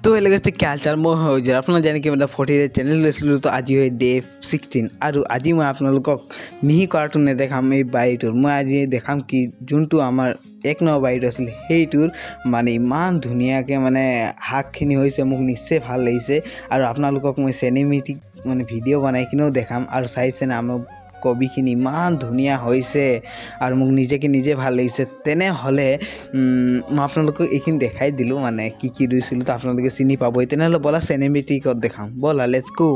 तो hello guys क्या हालचाल मैं हो जरा अपना जाने कि मतलब 40 चैनल লৈছিলোঁ तो আজি হয় ডে 16 আৰু আজি মই আপোনালোকক মিহি কাৰ্টুন দেখাম এই বাইটোৰ মই আজি দেখাম কি যোনটো আমাৰ এক ন বাইট আছিল সেইটোৰ মানে ইমান ধুনিয়াকে মানে হাকখিনি হৈছে মোক নিশ্চয় ভাল লাগিছে আৰু আপোনালোকক মই সিনেমেটিক মানে ভিডিও বনাই কিনেও দেখাম আৰু চাইছে না আমাৰ কবিখিনি ইমান ধুনিয়া হৈছে আৰু মোক নিজে ভাল লাগিছে তেনে হলে মই আপোনালোকক এইখিনি দেখাই দিলো মানে কি ৰুইছিল তো আপোনালোকে চিনি পাবই তেনে হলে বলা সিনেমেটিকত দেখাম বলা লেটস গো